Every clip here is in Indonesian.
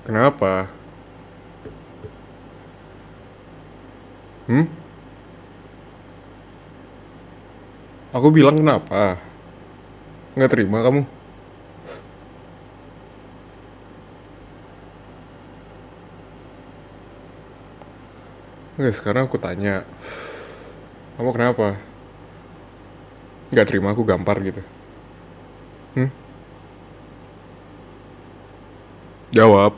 Kenapa? Hmm? Aku bilang kenapa? Nggak terima kamu? Nggak, sekarang aku tanya. Kamu kenapa? Nggak terima aku gampar gitu? Hmm? Jawab.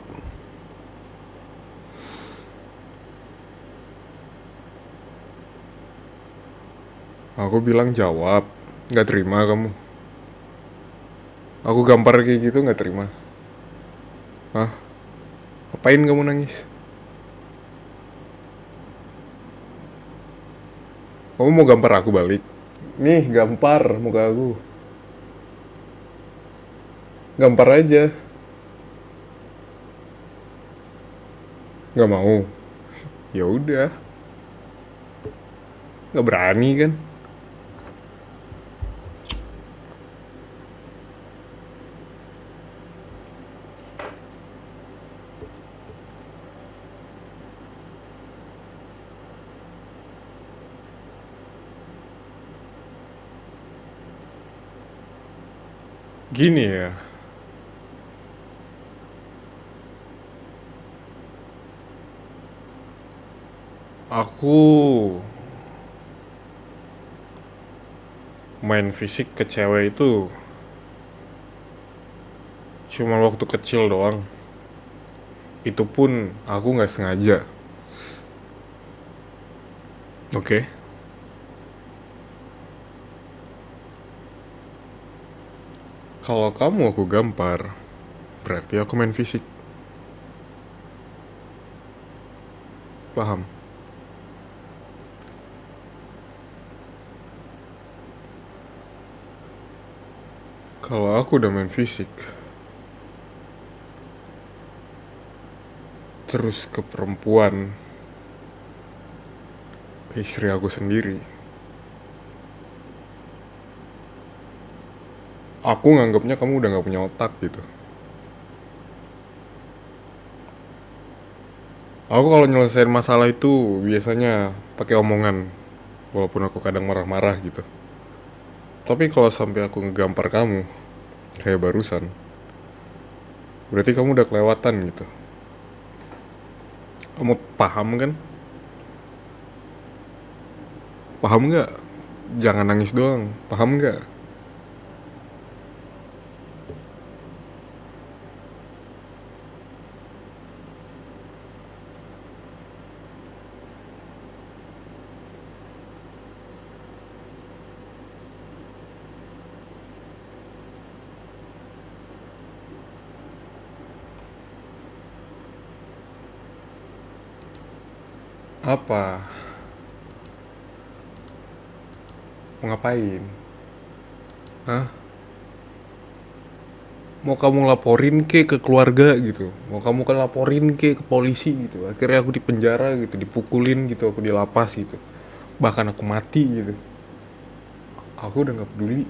Aku bilang jawab. Nggak terima kamu? Aku gampar kayak gitu nggak terima? Hah? Apain kamu nangis? Kamu mau gampar aku balik? Nih, gampar muka aku. Gampar aja. Nggak mau? Ya udah. Nggak berani kan? Gini ya. Aku main fisik ke cewek itu cuma waktu kecil doang. Itu pun aku nggak sengaja. Oke. Kalau kamu aku gampar, berarti aku main fisik. Paham? Kalau aku udah main fisik, terus ke perempuan, ke istri aku sendiri, aku nganggapnya kamu udah gak punya otak gitu. Aku kalau nyelesain masalah itu biasanya pakai omongan, walaupun aku kadang marah-marah gitu. Tapi kalau sampai aku ngegampar kamu, kayak barusan, berarti kamu udah kelewatan gitu. Kamu paham kan? Paham nggak? Jangan nangis doang. Paham nggak? Apa? Mau ngapain? Hah? Mau kamu laporin ke keluarga gitu, mau kamu kan laporin ke polisi gitu, akhirnya aku di penjara gitu, dipukulin gitu, aku di lapas gitu, bahkan aku mati gitu, aku udah nggak peduli.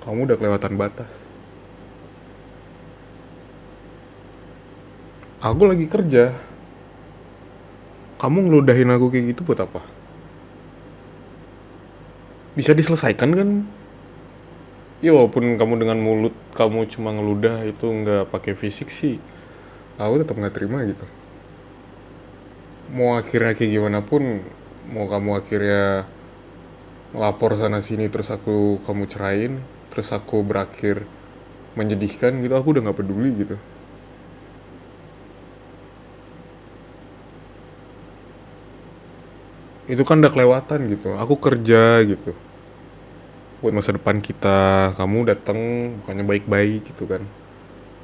Kamu udah kelewatan batas. Aku lagi kerja, kamu ngeludahin aku kayak gitu buat apa? Bisa diselesaikan kan? Ya walaupun kamu dengan mulut kamu cuma ngeludah itu nggak pakai fisik sih, aku tetap nggak terima gitu. Mau akhirnya kayak gimana pun, mau kamu akhirnya lapor sana sini terus kamu cerain, terus aku berakhir menyedihkan gitu, aku udah nggak peduli gitu. Itu kan udah kelewatan gitu, aku kerja gitu buat masa depan kita, kamu datang bukannya baik-baik gitu kan.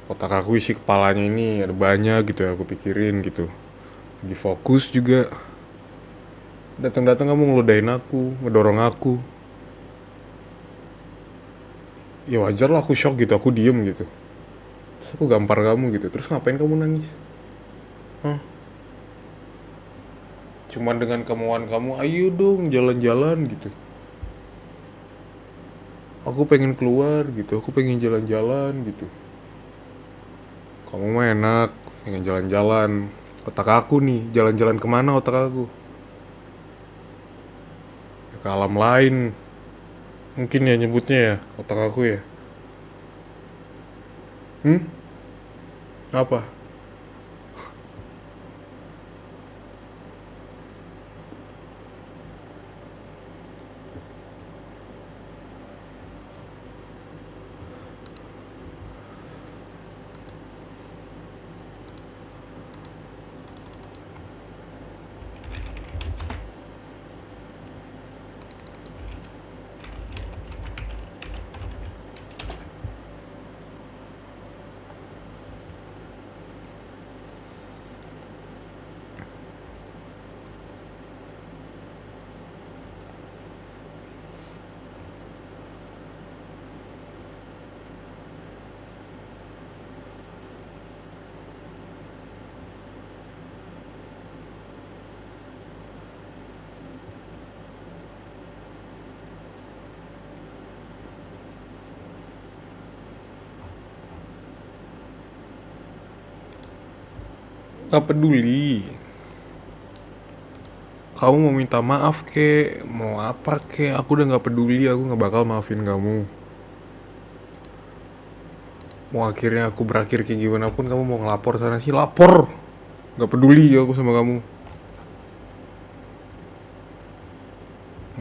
Otak aku isi kepalanya ini ada banyak gitu ya, aku pikirin gitu, lagi fokus juga. Datang-datang kamu ngeludahin aku, ngedorong aku. Ya wajar lah aku shock gitu, aku diem gitu. Terus aku gampar kamu gitu, terus ngapain kamu nangis? Hah? Cuman dengan kemauan kamu, ayo dong jalan-jalan gitu. Aku pengen keluar gitu, aku pengen jalan-jalan gitu. Kamu mah enak, pengen jalan-jalan. Otak aku nih, jalan-jalan kemana otak aku? Ya, ke alam lain. Mungkin ya nyebutnya ya, otak aku ya. Hmm? Apa? Gak peduli. Kamu mau minta maaf kek, mau apa kek, aku udah gak peduli, aku gak bakal maafin kamu. Mau akhirnya aku berakhir kayak gimana pun, kamu mau ngelapor sana sih, lapor. Gak peduli aku sama kamu.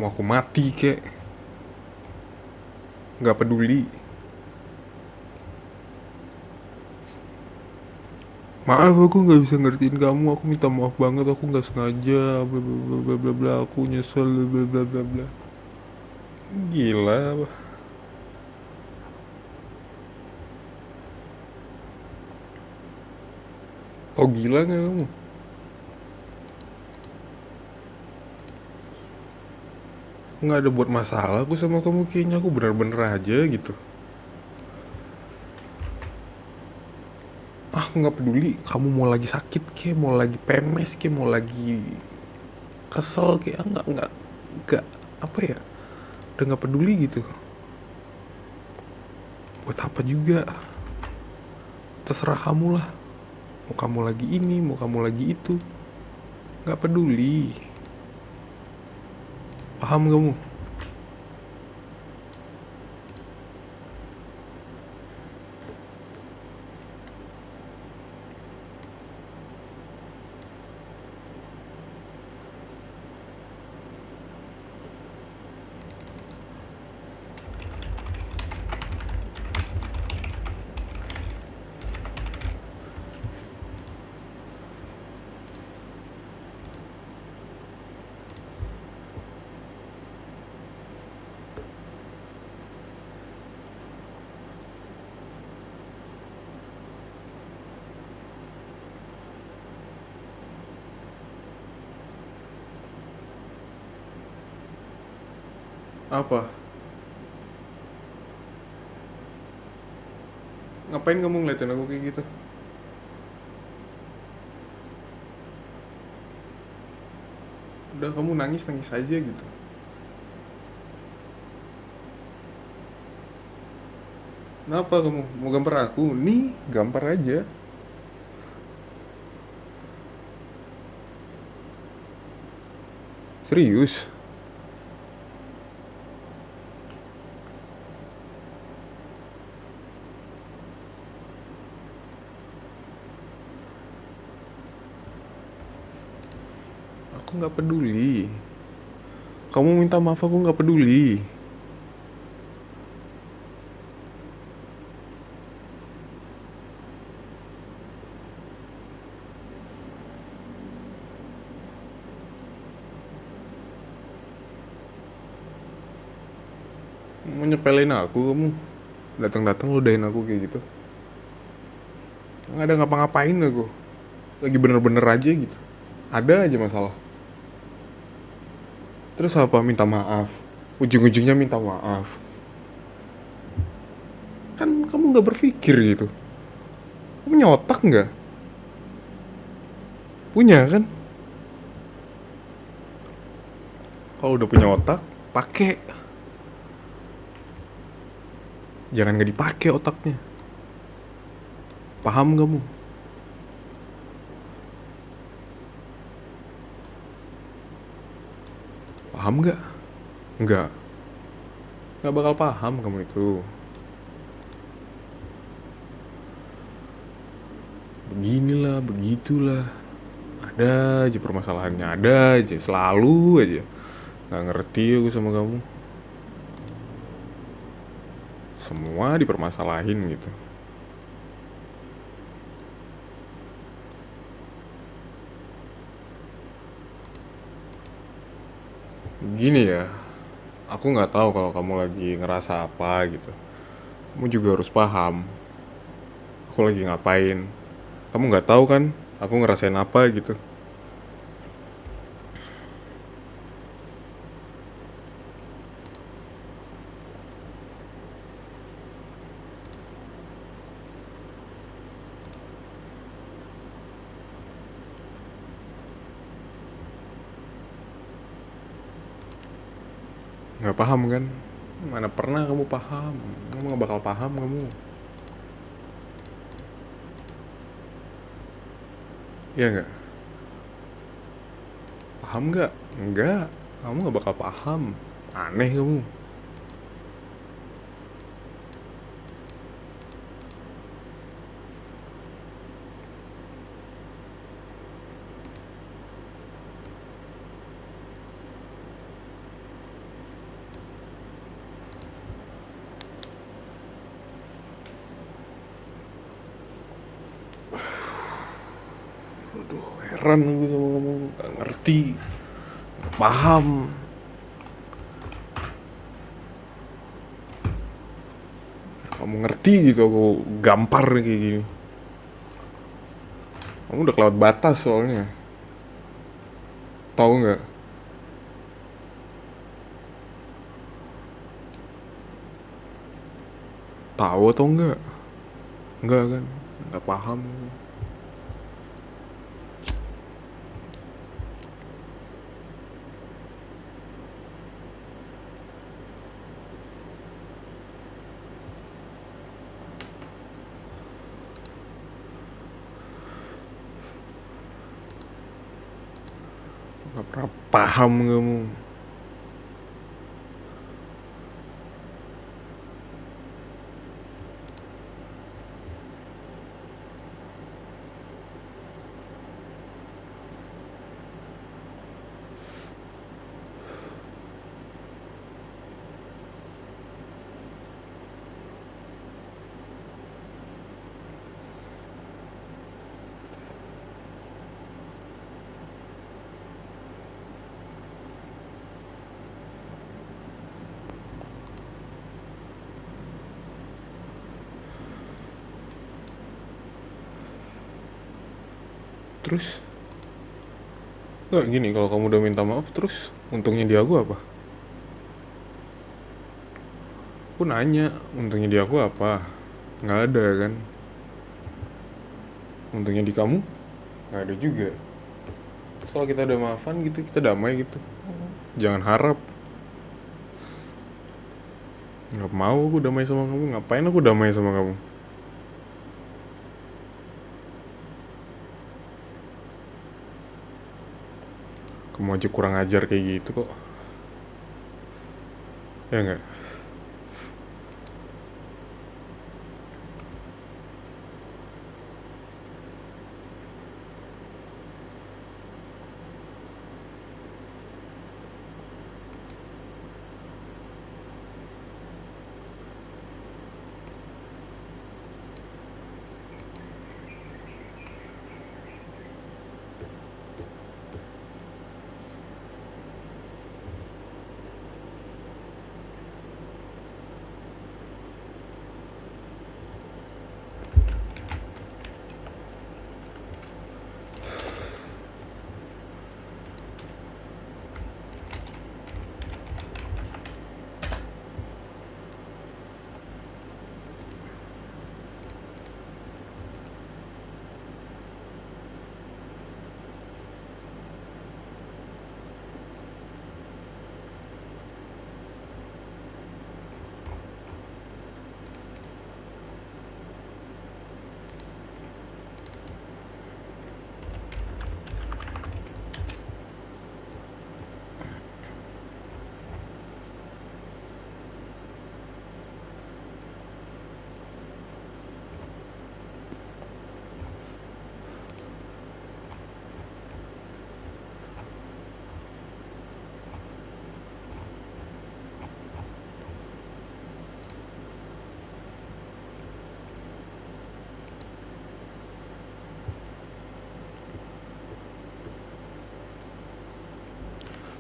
Mau aku mati kek, gak peduli. Maaf aku gak bisa ngertiin kamu, aku minta maaf banget, aku gak sengaja, bla bla bla bla bla bla, aku nyesel, bla bla bla bla. Gila apa? Oh gila gak kamu? Nggak ada buat masalah aku sama kamu, kayaknya aku bener-bener aja gitu. Aku nggak peduli kamu mau lagi sakit ke, mau lagi PMS ke, mau lagi kesel ke, nggak apa ya, udah nggak peduli gitu. Buat apa juga, terserah kamu lah. Mau kamu lagi ini, mau kamu lagi itu, nggak peduli. Paham kamu? Apa? Ngapain kamu ngeliatin aku kayak gitu? Udah kamu nangis nangis aja gitu. Kenapa kamu mau gambar aku? Nih, gambar aja. Serius? Aku nggak peduli. Kamu minta maaf aku nggak peduli. Mau nyepelin aku kamu. Datang-datang ludahin aku kayak gitu. Nggak ada ngapa-ngapain aku. Lagi bener-bener aja gitu. Ada aja masalah. Terus apa minta maaf? Ujung-ujungnya minta maaf. Kan kamu nggak berpikir gitu. Kamu punya otak nggak? Punya kan? Kalau udah punya otak, pakai. Jangan nggak dipakai otaknya. Paham kamu? Paham nggak? Nggak. Nggak bakal paham kamu itu. Beginilah, begitulah. Ada aja permasalahannya, ada aja, selalu aja. Nggak ngerti aku sama kamu. Semua dipermasalahin gitu. Gini ya, aku nggak tahu kalau kamu lagi ngerasa apa gitu. Kamu juga harus paham. Aku lagi ngapain. Kamu nggak tahu kan? Aku ngerasain apa gitu. Nggak paham kan? Mana pernah kamu paham? Kamu nggak bakal paham kamu. Iya nggak? Paham nggak? Nggak. Kamu nggak bakal paham. Aneh kamu. Heran aku sama kamu. Nggak ngerti. Nggak paham. Kamu ngerti gitu aku gampar kayak gini. Kamu udah kelewat batas soalnya. Tahu nggak? Tahu atau enggak? Enggak kan? Nggak paham. Nggak pernah paham kamu. Terus? Nggak gini, kalau kamu udah minta maaf terus untungnya di aku apa? Aku nanya, untungnya di aku apa? Nggak ada kan? Untungnya di kamu? Nggak ada juga. Kalau kita udah maafan gitu, kita damai gitu. Jangan harap. Nggak mau aku damai sama kamu. Ngapain aku damai sama kamu? Kamu aja kurang ajar kayak gitu kok. Ya nggak?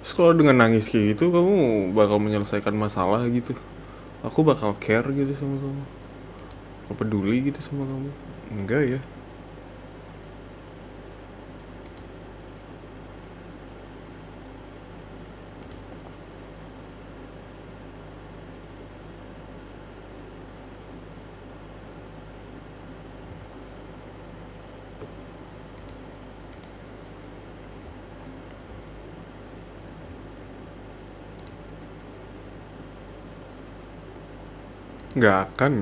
Terus kalau dengan nangis kayak gitu kamu bakal menyelesaikan masalah gitu? Aku bakal care gitu sama kamu, aku peduli gitu sama kamu? Enggak ya. Nggak akan.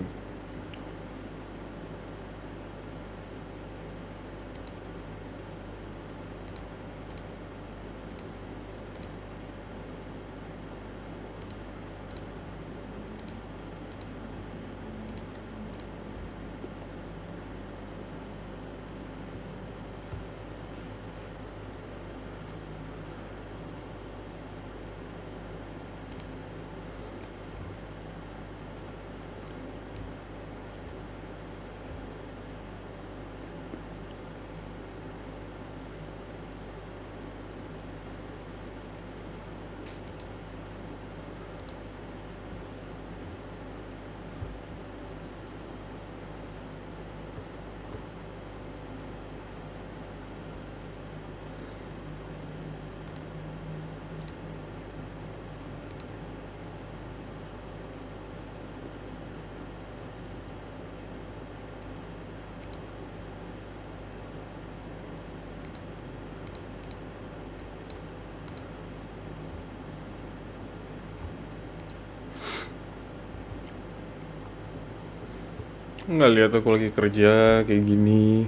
Nggak lihat aku lagi kerja kayak gini?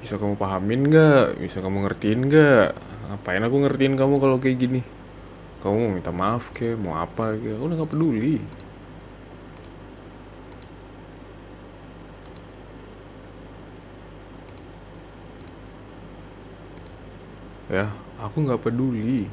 Bisa kamu pahamin nggak? Bisa kamu ngertiin nggak? Ngapain aku ngertiin kamu kalau kayak gini? Kamu mau minta maaf ke, mau apa ke? Aku udah nggak peduli. Ya, aku nggak peduli.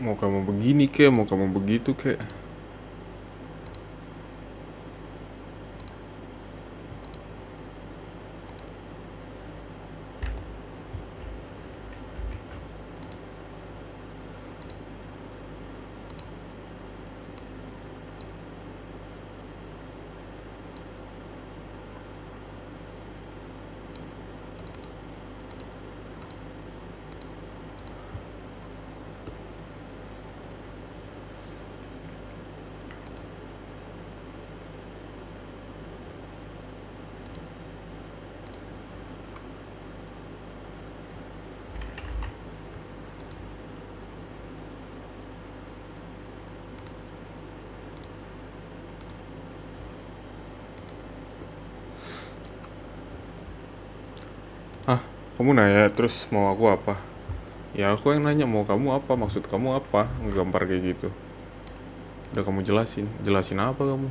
Mau kamu begini ke, mau kamu begitu ke? Ah, kamu nanya terus mau aku apa? Ya aku yang nanya mau kamu apa, maksud kamu apa, ngegampar kayak gitu. Udah kamu jelasin, jelasin apa kamu?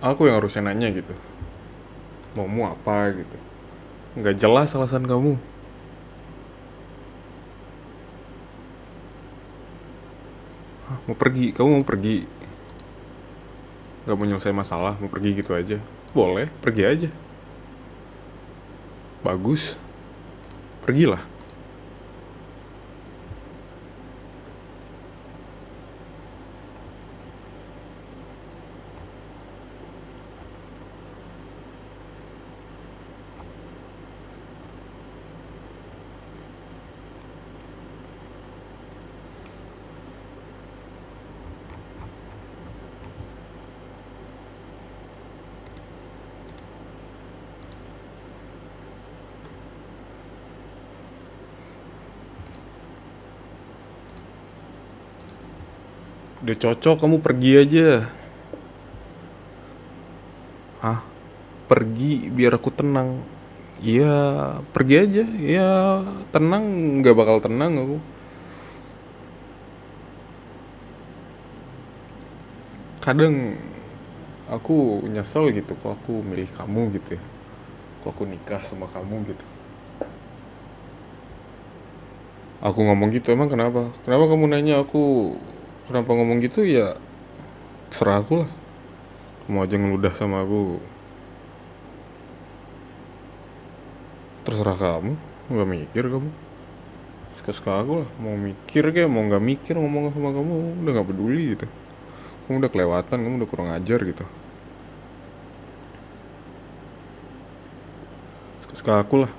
Aku yang harusnya nanya gitu. Maumu apa gitu. Nggak jelas alasan kamu. Mau pergi, kamu mau pergi. Nggak mau nyelesain masalah, mau pergi gitu aja. Boleh, pergi aja. Bagus, pergilah. Udah cocok kamu pergi aja. Hah? Pergi biar aku tenang. Iya, pergi aja. Ya, tenang nggak bakal tenang aku. Kadang aku nyesel gitu kok aku milih kamu gitu ya. Kok aku nikah sama kamu gitu. Aku ngomong gitu emang kenapa? Kenapa kamu nanya aku kenapa ngomong gitu ya? Serah aku lah. Kamu aja ngeludah sama aku. Terserah kamu. Nggak mikir kamu. Suka-suka aku lah. Mau mikir kayak mau nggak mikir ngomong sama kamu udah nggak peduli gitu. Kamu udah kelewatan, kamu udah kurang ajar gitu. Suka-suka aku lah.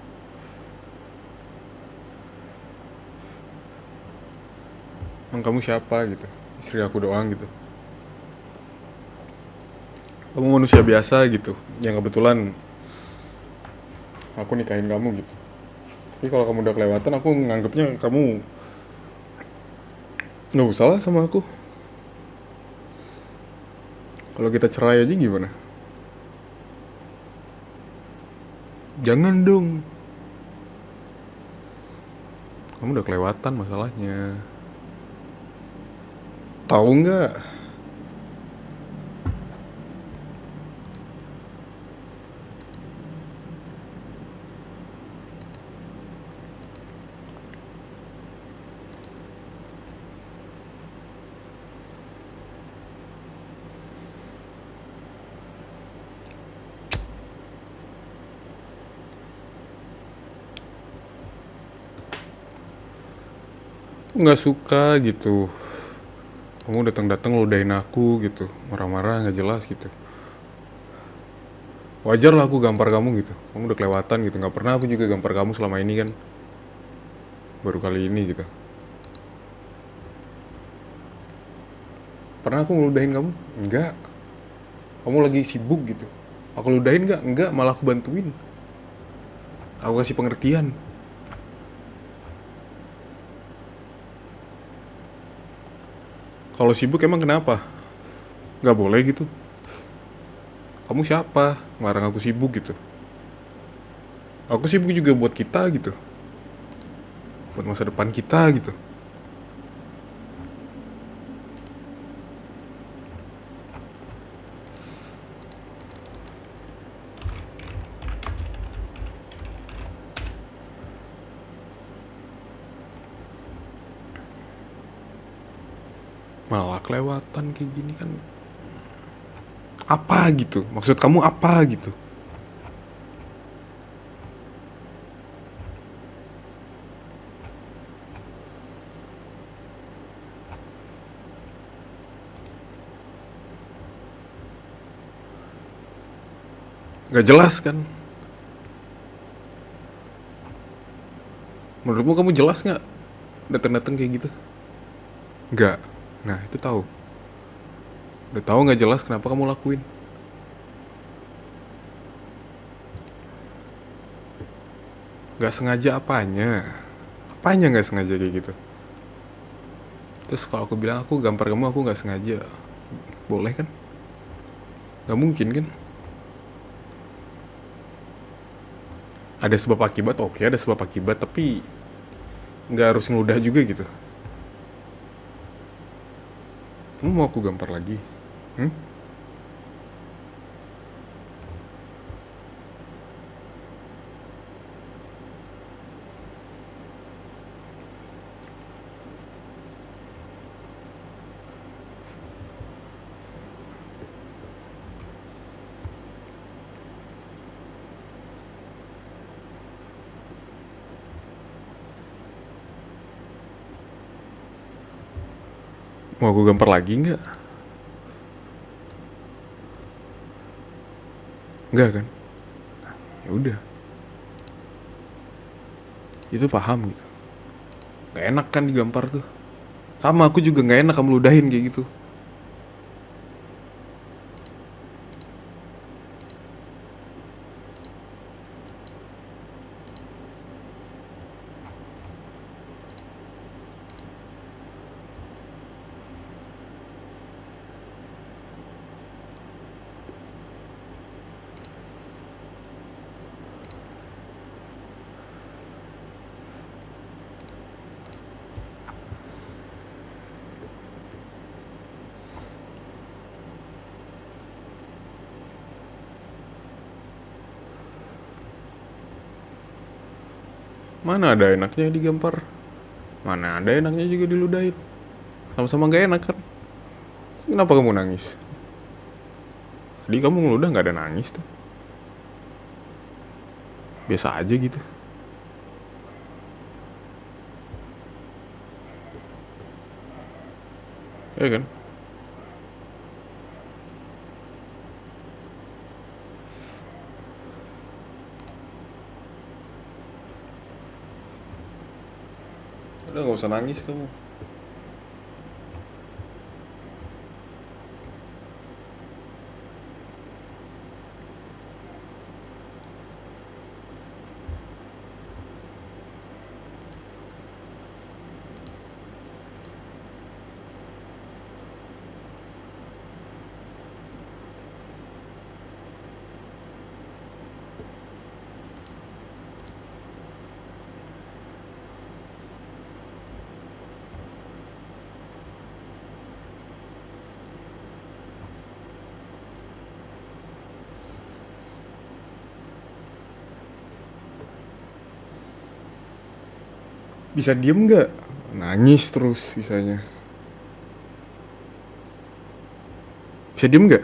Emang kamu siapa gitu? Istri aku doang gitu. Kamu manusia biasa gitu. Yang kebetulan aku nikahin kamu gitu. Tapi kalau kamu udah kelewatan, aku nganggapnya kamu nggak usah lah sama aku. Kalau kita cerai aja gimana? Jangan dong. Kamu udah kelewatan masalahnya. Tahu nggak? Nggak suka gitu. Kamu datang-datang ludahin aku gitu, marah-marah nggak jelas gitu. Wajar lah aku gampar kamu gitu. Kamu udah kelewatan gitu. Nggak pernah aku juga gampar kamu selama ini kan. Baru kali ini gitu. Pernah aku ngeludahin kamu? Enggak. Kamu lagi sibuk gitu. Aku ludahin nggak? Enggak, malah aku bantuin. Aku kasih pengertian. Kalau sibuk emang kenapa? Nggak boleh gitu. Kamu siapa? Ngelarang aku sibuk gitu. Aku sibuk juga buat kita gitu. Buat masa depan kita gitu. Malah kelewatan kayak gini kan. Apa gitu? Maksud kamu apa gitu? Nggak jelas kan? Menurutmu kamu jelas nggak? Datang-datang kayak gitu? Nggak. Nah itu tahu. Udah tahu nggak jelas kenapa kamu lakuin? Nggak sengaja apanya? Apanya nggak sengaja kayak gitu? Terus kalau aku bilang aku gampar kamu aku nggak sengaja, boleh kan? Nggak mungkin kan? Ada sebab akibat, oke ada sebab akibat, tapi nggak harus ngeludah juga gitu. Kamu mau aku gampar lagi? Hmm? Mau aku gampar lagi nggak? Nggak kan? Ya udah, itu paham gitu. Nggak enak kan digampar tuh. Sama aku juga nggak enak kamu ludahin kayak gitu. Mana ada enaknya digampar, mana ada enaknya juga diludahin. Sama-sama gak enak kan. Kenapa kamu nangis? Tadi kamu ngeludah gak ada nangis tuh. Biasa aja gitu. Ya kan? Udah gak usah nangis kamu. Bisa diem gak? Nangis terus bisanya. Bisa diem gak?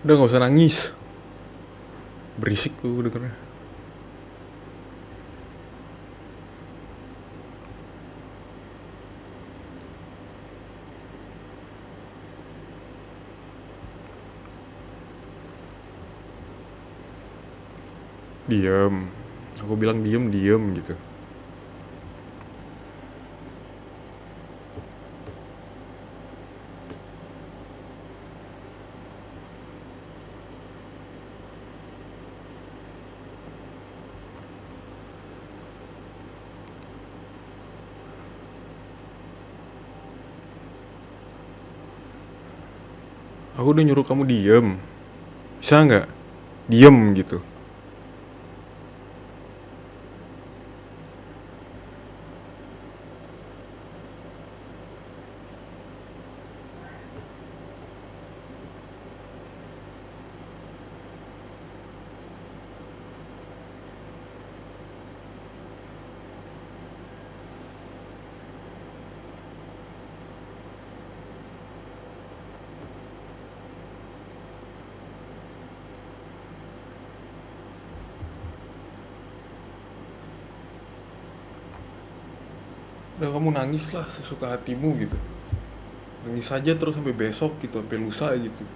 Udah gak usah nangis. Berisik gue dengernya. Diem. Aku bilang diem, diem gitu. Aku udah nyuruh kamu diem. Bisa nggak? Diem gitu. Udah kamu nangis lah sesuka hatimu gitu. Nangis aja terus sampai besok gitu, sampai lusa gitu.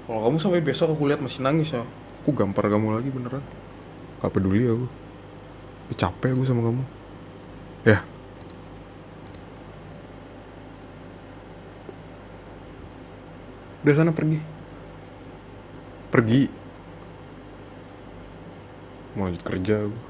Kalau kamu sampai besok aku lihat masih nangis ya, aku gampar kamu lagi beneran. Gak peduli aku. Capek aku sama kamu. Ya, udah sana pergi. Pergi. Mau lanjut kerja aku.